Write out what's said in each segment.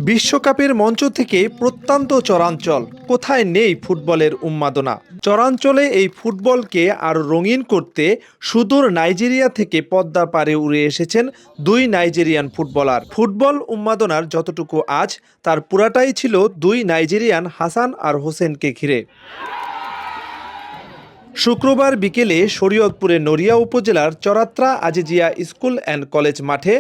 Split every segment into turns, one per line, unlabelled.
বিশ্বকাপের মঞ্চ থেকে প্রত্যন্ত চরাঞ্চল, কোথায় নেই ফুটবলের উন্মাদনা। চরাঞ্চলে এই ফুটবলকে আরও রঙিন করতে সুদূর নাইজেরিয়া থেকে পদ্মা পারে উড়ে এসেছেন দুই নাইজেরিয়ান ফুটবলার। ফুটবল উন্মাদনার যতটুকু আজ, তার পুরাটাই ছিল দুই নাইজেরিয়ান হাসান আর হোসেনকে ঘিরে। শুক্রবার বিকেলে শরীয়তপুরের নড়িয়া উপজেলার চরাত্রা আজিজিয়া স্কুল অ্যান্ড কলেজ মাঠে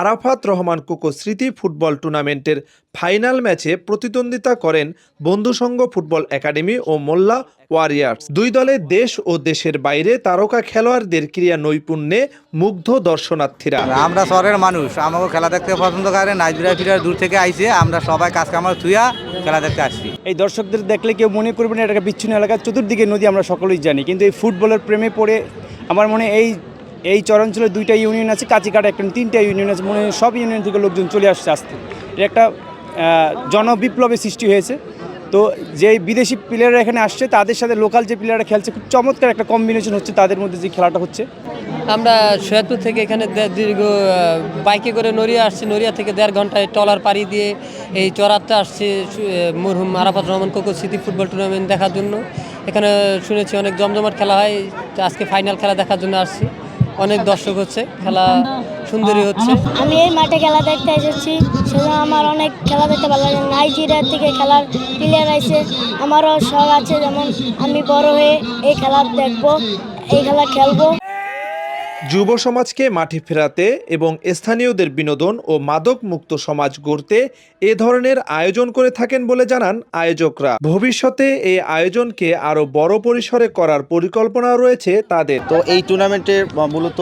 আরাফাত রহমান কোকো স্মৃতি ফুটবল টুর্নামেন্টের ফাইনাল ম্যাচে প্রতিদ্বন্দ্বিতা করেন বন্ধুসংঘ ফুটবল একাডেমি ও মোল্লা ওয়ারিয়ার্স। দুই দলে দেশ ও দেশের বাইরে তারকা খেলোয়াড়দের ক্রীড়া নৈপুণ্যে মুগ্ধ দর্শনার্থীরা।
আমরা শহরের মানুষ, আমাকে খেলা দেখতে পছন্দ করে। নাইজেরিয়া ফিরার দূর থেকে আইছে, আমরা সবাই কাজ কামার থুইয়া খেলা দেখতে আসছি।
এই দর্শকদের দেখলে কেউ মনে করবে না এটা বিচ্ছিন্ন এলাকা, চতুর্দিকে নদী, আমরা সকলেই জানি। কিন্তু এই ফুটবলের প্রেমে পড়ে আমার মনে এই চরাঞ্চলে দুইটা ইউনিয়ন আছে, কাচিকাটা একটা, তিনটা ইউনিয়ন আছে, মনে হয় সব ইউনিয়ন থেকে লোকজন চলে আসছে আসতে। এটা একটা জনবিপ্লবের সৃষ্টি হয়েছে। তো যে বিদেশি প্লেয়াররা এখানে আসছে তাদের সাথে লোকাল যে প্লেয়াররা খেলছে, খুব চমৎকার একটা কম্বিনেশন হচ্ছে তাদের মধ্যে যে খেলাটা হচ্ছে।
আমরা সৈয়দপুর থেকে এখানে দীর্ঘ বাইকে করে নড়িয়া আসছি, নড়িয়া থেকে 1.5 ঘন্টায় ট্রলার পাড়ি দিয়ে এই চরাতে আসছি মরহুম আরাফাত রহমান কোকো স্মৃতি ফুটবল টুর্নামেন্ট দেখার জন্য। এখানে শুনেছি অনেক জমজমাট খেলা হয়, আজকে ফাইনাল খেলা দেখার জন্য আসছি। অনেক দর্শক হচ্ছে, খেলা সুন্দরী হচ্ছে।
আমি এই মাঠে খেলা দেখতে এসেছি, সেজন্য আমার অনেক খেলা দেখতে ভালো লাগে। নাইজেরিয়ার থেকে খেলার প্লেয়ার আছে, আমারও শখ আছে, যেমন আমি বড় হয়ে এই খেলা দেখবো, এই খেলা খেলবো।
যুব সমাজকে মাঠে ফেরাতে এবং স্থানীয়দের বিনোদন ও মাদক মুক্ত সমাজ গড়তে এ ধরনের আয়োজন করে থাকেন বলে জানান আয়োজকরা। ভবিষ্যতে এই আয়োজনকে আরও বড় পরিসরে করার পরিকল্পনা রয়েছে তাদের।
তো এই টুর্নামেন্টের মূলত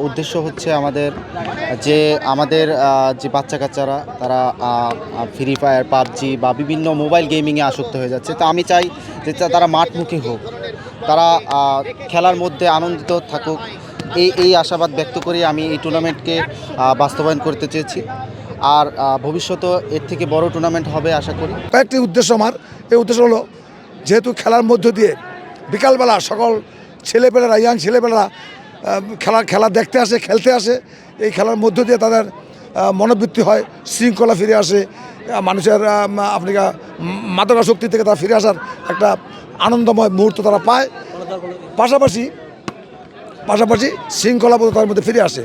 উদ্দেশ্য হচ্ছে আমাদের যে বাচ্চা কাচ্চারা তারা ফ্রি ফায়ার, পাবজি বা বিভিন্ন মোবাইল গেমিংয়ে আসক্ত হয়ে যাচ্ছে। তো আমি চাই যে তারা মাঠমুখী হোক, তারা খেলার মধ্যে আনন্দিত থাকুক। এই আশাবাদ ব্যক্ত করে আমি এই টুর্নামেন্টকে বাস্তবায়ন করতে চেয়েছি। আর ভবিষ্যতে এর থেকে বড় টুর্নামেন্ট হবে আশা করি।
কয়েকটি উদ্দেশ্য আমার। এই উদ্দেশ্য হলো, যেহেতু খেলার মধ্য দিয়ে বিকালবেলা সকল ছেলেপেলেরা, ইয়াং ছেলেপেলেরা খেলা দেখতে আসে, খেলতে আসে। এই খেলার মধ্য দিয়ে তাদের মনোবৃত্তি হয়, শৃঙ্খলা ফিরে আসে, মানুষের মাদকাসক্তি থেকে তারা ফিরে আসার একটা আনন্দময় মুহূর্ত তারা পায়। পাশাপাশি শৃঙ্খলাবোধ তার মধ্যে ফিরে আসে।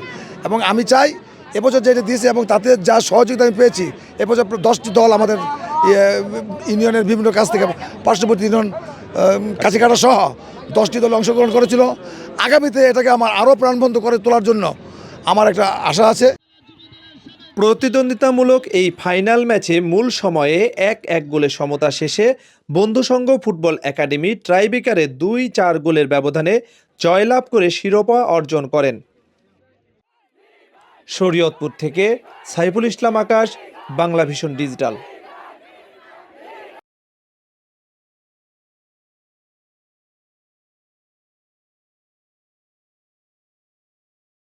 এবং আমি চাই এবছর যেটা দিয়েছে এবং তাতে যা সহযোগিতা আমি পেয়েছি, এবছর 10টি দল আমাদের ইউনিয়নের বিভিন্ন কাছ থেকে, পার্শ্ববর্তী ইউনিয়ন কাছিকাটা সহ 10টি দল অংশগ্রহণ করেছিল। আগামীতে এটাকে আমার আরও প্রাণবন্ত করে তোলার জন্য আমার একটা আশা আছে।
প্রতিদ্বন্দ্বিতামূলক এই ফাইনাল ম্যাচে মূল সময়ে 1-1 গোলে সমতা শেষে বন্ধুসংঘ ফুটবল একাডেমি ট্রাইবেকারে 2-4 গোলের ব্যবধানে জয়লাভ করে শিরোপা অর্জন করেন। শরীয়তপুর থেকে সাইফুল ইসলাম আকাশ, বাংলাভিশন ডিজিটাল।